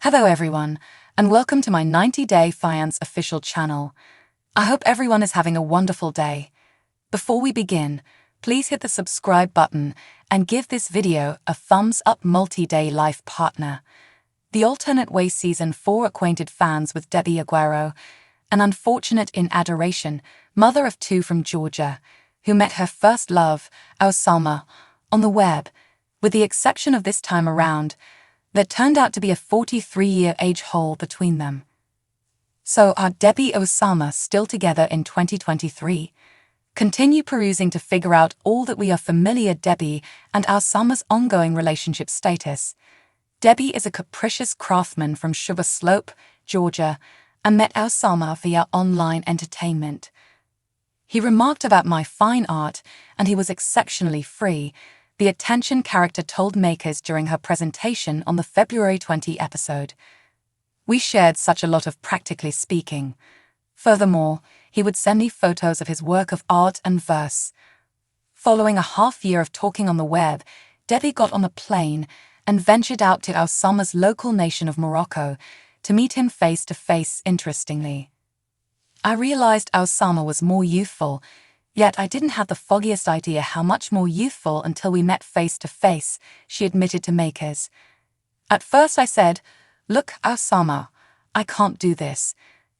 Hello everyone, and welcome to my 90-day Fiance official channel. I hope everyone is having a wonderful day. Before we begin, please hit the subscribe button and give this video a thumbs up. Multi-day life partner. The Alternate Way Season 4 acquainted fans with Debbie Aguero, an unfortunate in adoration, mother of two from Georgia, who met her first love, Oussama, on the web, with the exception of this time around, there turned out to be a 43-year age hole between them. So are Debbie and Oussama still together in 2023? Continue perusing to figure out all that we are familiar. Debbie and Oussama's ongoing relationship status. Debbie is a capricious craftsman from Sugar Slope, Georgia, and met Oussama via online entertainment. He remarked about my fine art, and he was exceptionally free, the attention character told makers during her presentation on the February 20 episode. We shared such a lot of practically speaking. Furthermore, he would send me photos of his work of art and verse. Following a half-year of talking on the web, Debbie got on a plane and ventured out to Oussama's local nation of Morocco to meet him face-to-face. Interestingly, I realized Oussama was more youthful, yet I didn't have the foggiest idea how much more youthful until we met face-to-face, she admitted to makers. At first I said, "Look, Oussama, I can't do this.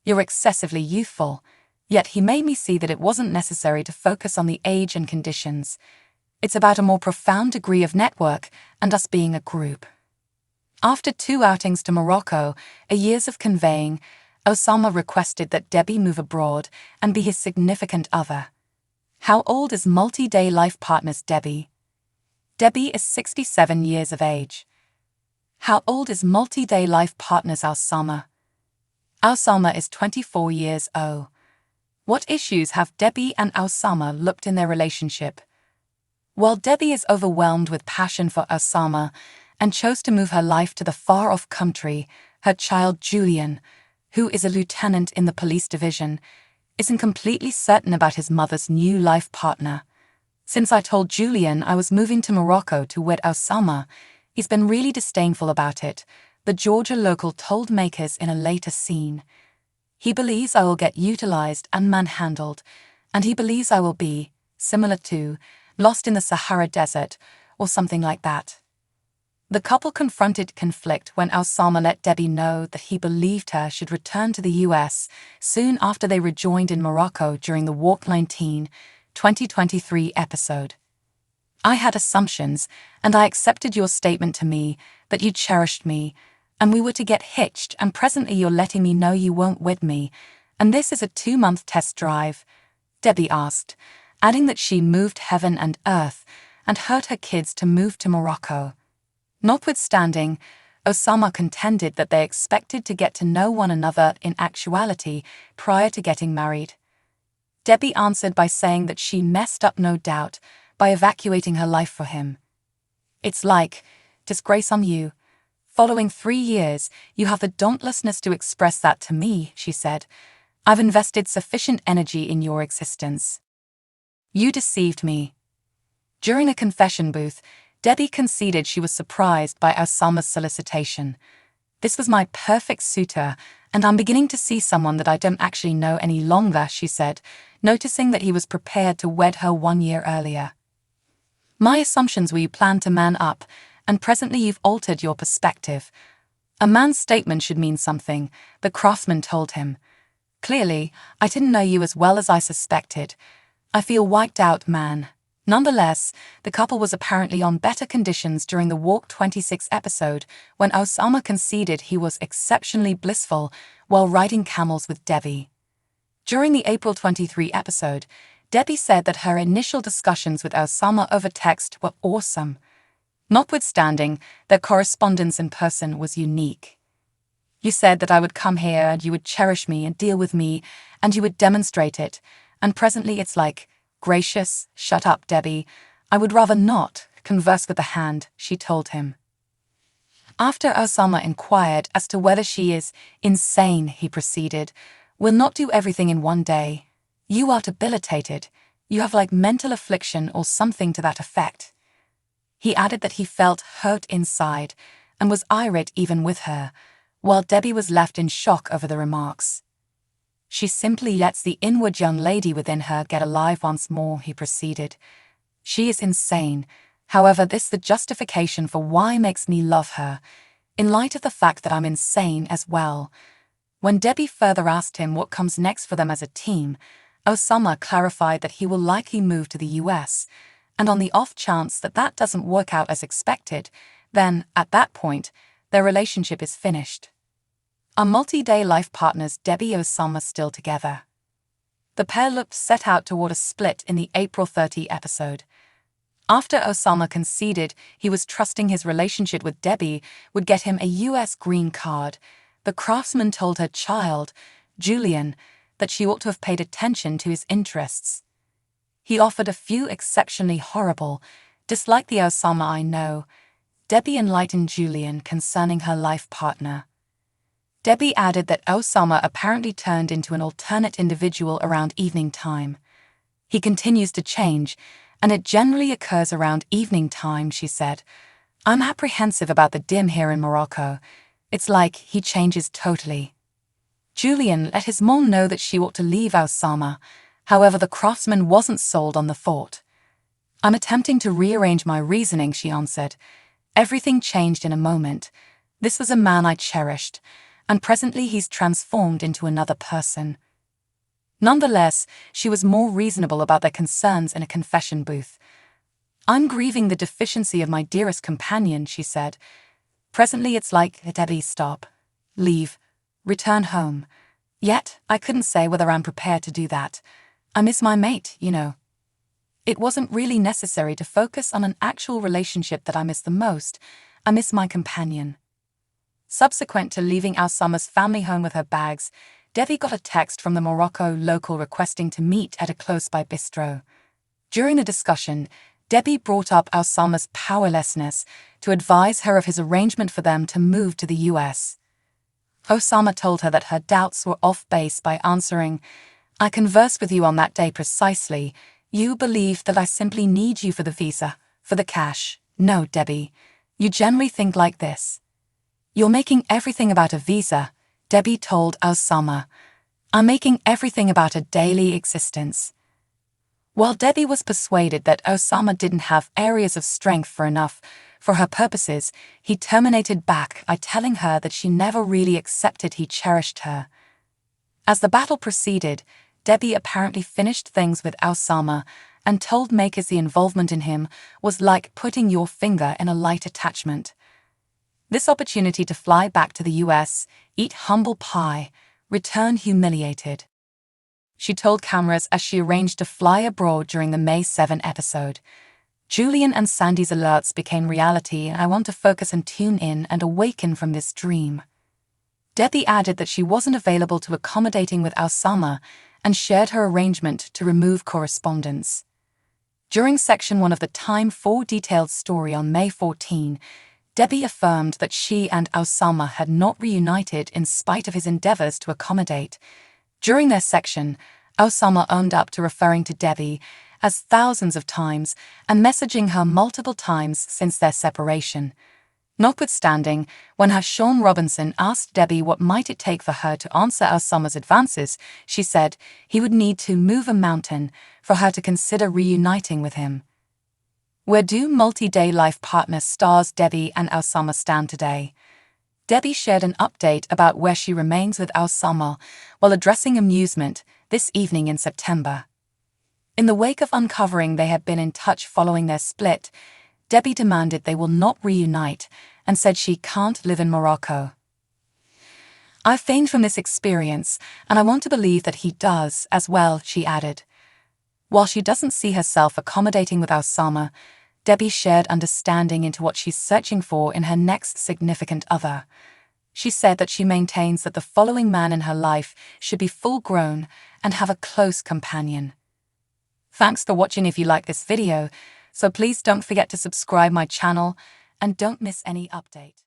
You're excessively youthful." Yet he made me see that it wasn't necessary to focus on the age and conditions. It's about a more profound degree of network and us being a group. After 2 outings to Morocco, a years of conveying, Oussama requested that Debbie move abroad and be his significant other. How old is multi-day life partners Debbie? Debbie is 67 years of age. How old is multi-day life partners Oussama? Oussama is 24 years old. What issues have Debbie and Oussama looked in their relationship? While Debbie is overwhelmed with passion for Oussama and chose to move her life to the far-off country, her child Julian, who is a lieutenant in the police division, isn't completely certain about his mother's new life partner. "Since I told Julian I was moving to Morocco to wed Oussama, he's been really disdainful about it," the Georgia local told makers in a later scene. "He believes I will get utilized and manhandled, and he believes I will be, similar to, lost in the Sahara Desert, or something like that." The couple confronted conflict when Oussama let Debbie know that he believed her should return to the US soon after they rejoined in Morocco during the Walk 19, 2023 episode. "I had assumptions, and I accepted your statement to me that you cherished me, and we were to get hitched, and presently you're letting me know you won't wed me, and this is a 2-month test drive," Debbie asked, adding that she moved heaven and earth and hurt her kids to move to Morocco. Notwithstanding, Oussama contended that they expected to get to know one another in actuality prior to getting married. Debbie answered by saying that she messed up, no doubt, by evacuating her life for him. "It's like, disgrace on you. Following 3 years, you have the dauntlessness to express that to me," she said. "I've invested sufficient energy in your existence. You deceived me." During a confession booth, Debbie conceded she was surprised by Oussama's solicitation. "This was my perfect suitor, and I'm beginning to see someone that I don't actually know any longer," she said, noticing that he was prepared to wed her 1 year earlier. "My assumptions were you planned to man up, and presently you've altered your perspective. A man's statement should mean something," the craftsman told him. "Clearly, I didn't know you as well as I suspected. I feel wiped out, man." Nonetheless, the couple was apparently on better conditions during the Walk 26 episode when Oussama conceded he was exceptionally blissful while riding camels with Debbie. During the April 23 episode, Debbie said that her initial discussions with Oussama over text were awesome. Notwithstanding, their correspondence in person was unique. "You said that I would come here and you would cherish me and deal with me, and you would demonstrate it, and presently it's like, gracious, shut up, Debbie. I would rather not converse with the hand," she told him. After Oussama inquired as to whether she is insane, he proceeded, "We'll not do everything in one day. You are debilitated. You have like mental affliction or something to that effect." He added that he felt hurt inside and was irate even with her, while Debbie was left in shock over the remarks. "She simply lets the inward young lady within her get alive once more," he proceeded. "She is insane. However, this the justification for why makes me love her, in light of the fact that I'm insane as well." When Debbie further asked him what comes next for them as a team, Oussama clarified that he will likely move to the US, and on the off chance that that doesn't work out as expected, then, at that point, their relationship is finished. Are multi-day life partners Debbie and Oussama still together? The pair looked set out toward a split in the April 30 episode. After Oussama conceded he was trusting his relationship with Debbie would get him a US green card, the craftsman told her child, Julian, that she ought to have paid attention to his interests. He offered a few exceptionally horrible, "Dislike the Oussama I know." Debbie enlightened Julian concerning her life partner. Debbie added that Oussama apparently turned into an alternate individual around evening time. "He continues to change, and it generally occurs around evening time," she said. "I'm apprehensive about the dim here in Morocco. It's like he changes totally." Julian let his mom know that she ought to leave Oussama. However, the craftsman wasn't sold on the thought. "I'm attempting to rearrange my reasoning," she answered. "Everything changed in a moment. This was a man I cherished, and presently he's transformed into another person." Nonetheless, she was more reasonable about their concerns in a confession booth. "I'm grieving the deficiency of my dearest companion," she said. "Presently it's like, Debbie, stop. Leave. Return home. Yet, I couldn't say whether I'm prepared to do that. I miss my mate, you know. It wasn't really necessary to focus on an actual relationship that I miss the most. I miss my companion." Subsequent to leaving Oussama's family home with her bags, Debbie got a text from the Morocco local requesting to meet at a close-by bistro. During the discussion, Debbie brought up Oussama's powerlessness to advise her of his arrangement for them to move to the US. Oussama told her that her doubts were off base by answering, "I conversed with you on that day precisely. You believe that I simply need you for the visa, for the cash. No, Debbie, you generally think like this. You're making everything about a visa," Debbie told Oussama. "I'm making everything about a daily existence." While Debbie was persuaded that Oussama didn't have areas of strength for her purposes, he terminated back by telling her that she never really accepted he cherished her. As the battle proceeded, Debbie apparently finished things with Oussama and told makers the involvement in him was like putting your finger in a light attachment. This opportunity to fly back to the US, eat humble pie, return humiliated. She told cameras as she arranged to fly abroad during the May 7 episode. "Julian and Sandy's alerts became reality, and I want to focus and tune in and awaken from this dream." Debbie added that she wasn't available to accommodating with Oussama and shared her arrangement to remove correspondence. During Section 1 of the Time 4 detailed story on May 14, Debbie affirmed that she and Oussama had not reunited in spite of his endeavors to accommodate. During their section, Oussama owned up to referring to Debbie as thousands of times and messaging her multiple times since their separation. Notwithstanding, when her Sean Robinson asked Debbie what might it take for her to answer Oussama's advances, she said he would need to move a mountain for her to consider reuniting with him. Where do multi-day life partner stars Debbie and Oussama stand today? Debbie shared an update about where she remains with Oussama while addressing amusement this evening in September. In the wake of uncovering they had been in touch following their split, Debbie demanded they will not reunite and said she can't live in Morocco. "I've feigned from this experience, and I want to believe that he does as well," she added. While she doesn't see herself accommodating with Oussama, Debbie shared understanding into what she's searching for in her next significant other. She said that she maintains that the following man in her life should be full-grown and have a close companion. Thanks for watching. If you like this video, so please don't forget to subscribe my channel and don't miss any update.